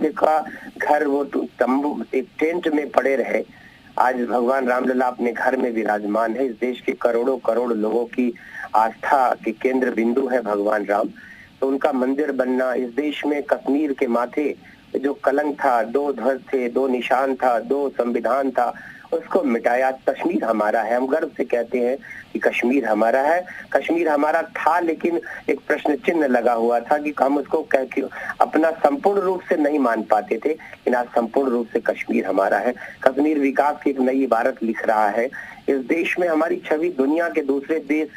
का घर वो तंबू एक टेंट में पड़े रहे। आज भगवान रामलला अपने घर में विराजमान है। इस देश के करोड़ों करोड़ लोगों की आस्था के केंद्र बिंदु है भगवान राम। तो उनका मंदिर बनना, इस देश में कश्मीर के माथे जो कलंक था, 2 ध्वज थे, 2 निशान था, 2 संविधान था, उसको मिटाया। कश्मीर हमारा है, हम गर्व से कहते हैं कि कश्मीर हमारा है। कश्मीर हमारा था, लेकिन एक प्रश्न चिन्ह लगा हुआ था कि हम उसको अपना संपूर्ण रूप से नहीं मान पाते थे, लेकिन आज संपूर्ण रूप से कश्मीर हमारा है। कश्मीर विकास की एक नई इबारत लिख रहा है। इस देश में हमारी छवि दुनिया के दूसरे देश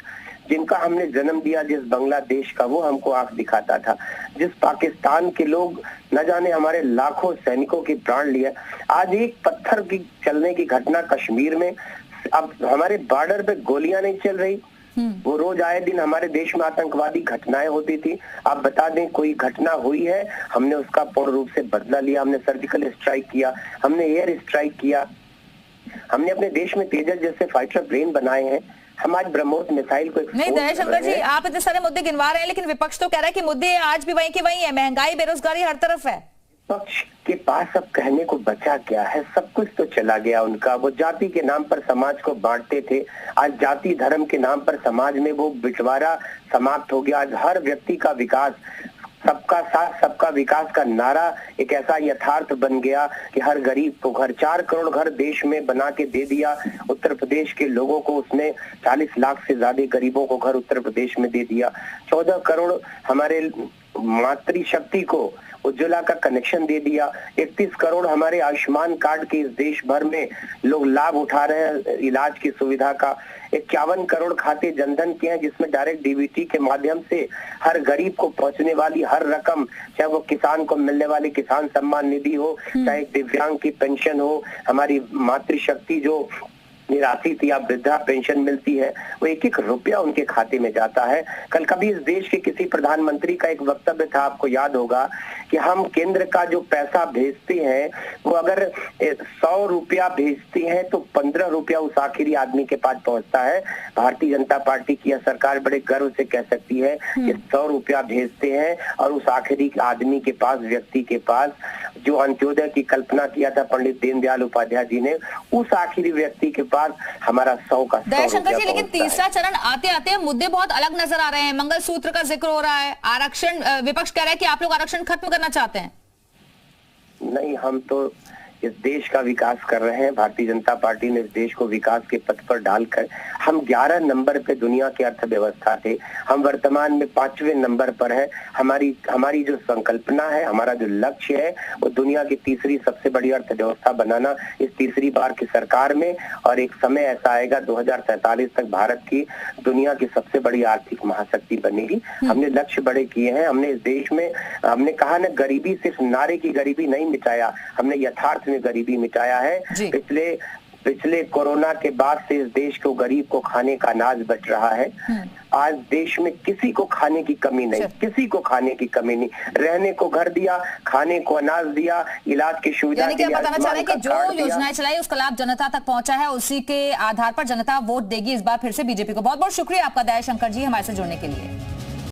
जिनका हमने जन्म दिया, जिस बांग्लादेश का, वो हमको आंख दिखाता था। जिस पाकिस्तान के लोग न जाने हमारे लाखों सैनिकों की प्राण लिया, आज एक पत्थर की चलने की घटना कश्मीर में, अब हमारे बॉर्डर पे गोलियां नहीं चल रही। वो रोज आए दिन हमारे देश में आतंकवादी घटनाएं होती थी। आप बता दें कोई घटना हुई है, हमने उसका पूर्ण रूप से बदला लिया। हमने सर्जिकल स्ट्राइक किया, हमने एयर स्ट्राइक किया, हमने अपने देश में तेजस जैसे फाइटर प्लेन बनाए हैं। हम आज ब्रह्मोस मिसाइल को नहीं दयाशंकर जी, आप इतने सारे मुद्दे गिनवा रहे हैं, लेकिन विपक्ष तो कह रहा है कि मुद्दे आज भी वहीं के वहीं है। महंगाई, बेरोजगारी हर तरफ है। विपक्ष के पास अब कहने को बचा क्या है? सब कुछ तो चला गया उनका। वो जाति के नाम पर समाज को बांटते थे, आज जाति धर्म के नाम पर समाज में वो बंटवारा समाप्त हो गया। आज हर व्यक्ति का विकास, सबका साथ सबका विकास का नारा एक ऐसा यथार्थ बन गया कि हर गरीब को घर, 4 करोड़ घर देश में बना के दे दिया। उत्तर प्रदेश के लोगों को उसने 40 लाख से ज्यादा गरीबों को घर उत्तर प्रदेश में दे दिया। 14 करोड़ हमारे मातृशक्ति को उज्ज्वला का कनेक्शन दे दिया। 31 करोड़ हमारे आयुष्मान कार्ड के इस देश भर में लोग लाभ उठा रहे हैं इलाज की सुविधा का। 51 करोड़ खाते जनधन के हैं, जिसमें डायरेक्ट डीबीटी के माध्यम से हर गरीब को पहुंचने वाली हर रकम, चाहे वो किसान को मिलने वाली किसान सम्मान निधि हो, चाहे दिव्यांग की पेंशन हो, हमारी मातृशक्ति जो निराशी थी, या वृद्धा पेंशन मिलती है, वो 1-1 रुपया उनके खाते में जाता है। कल कभी इस देश के किसी प्रधानमंत्री का एक वक्तव्य था, आपको याद होगा, कि हम केंद्र का जो पैसा भेजते हैं वो अगर 100 रुपया भेजते हैं तो 15 रुपया उस आखिरी आदमी के पास पहुंचता है। भारतीय जनता पार्टी की सरकार बड़े गर्व से कह सकती है कि 100 रुपया भेजते हैं और उस आखिरी आदमी के पास, व्यक्ति के पास, जो अंत्योदय की कल्पना किया था पंडित दीनदयाल उपाध्याय जी ने, उस आखिरी व्यक्ति के पास हमारा 100 का 100 दयाशंकर जी, लेकिन तीसरा चरण आते आते मुद्दे बहुत अलग नजर आ रहे हैं। मंगलसूत्र का जिक्र हो रहा है, आरक्षण, विपक्ष कह रहा है कि आप लोग आरक्षण खत्म करना चाहते हैं। नहीं, हम तो इस देश का विकास कर रहे हैं। भारतीय जनता पार्टी ने इस देश को विकास के पथ पर डालकर, हम 11 नंबर पे दुनिया की अर्थव्यवस्था थे, हम वर्तमान में 5वें नंबर पर है। हमारी जो संकल्पना है, हमारा जो लक्ष्य है, वो दुनिया की तीसरी सबसे बड़ी अर्थव्यवस्था बनाना इस तीसरी बार की सरकार में। और एक समय ऐसा आएगा 2047 तक भारत की दुनिया की सबसे बड़ी आर्थिक महाशक्ति बनेगी। हमने लक्ष्य बड़े किए हैं। हमने इस देश में, हमने कहा ना, गरीबी सिर्फ नारे की गरीबी नहीं मिटाया, हमने यथार्थ गरीबी मिटाया है। पिछले कोरोना के बाद से इस देश को, गरीब को खाने का अनाज बच रहा है। आज देश में किसी को खाने की कमी नहीं, किसी को खाने की कमी नहीं। रहने को घर दिया, खाने को अनाज दिया, इलाज की सुविधा दिया। बताना चाह रहे हैं कि जो योजनाएं चलाई उसका लाभ जनता तक पहुंचा है, उसी के आधार पर जनता वोट देगी इस बार फिर से बीजेपी को। बहुत बहुत शुक्रिया आपका दयाशंकर जी हमारे से जुड़ने के लिए।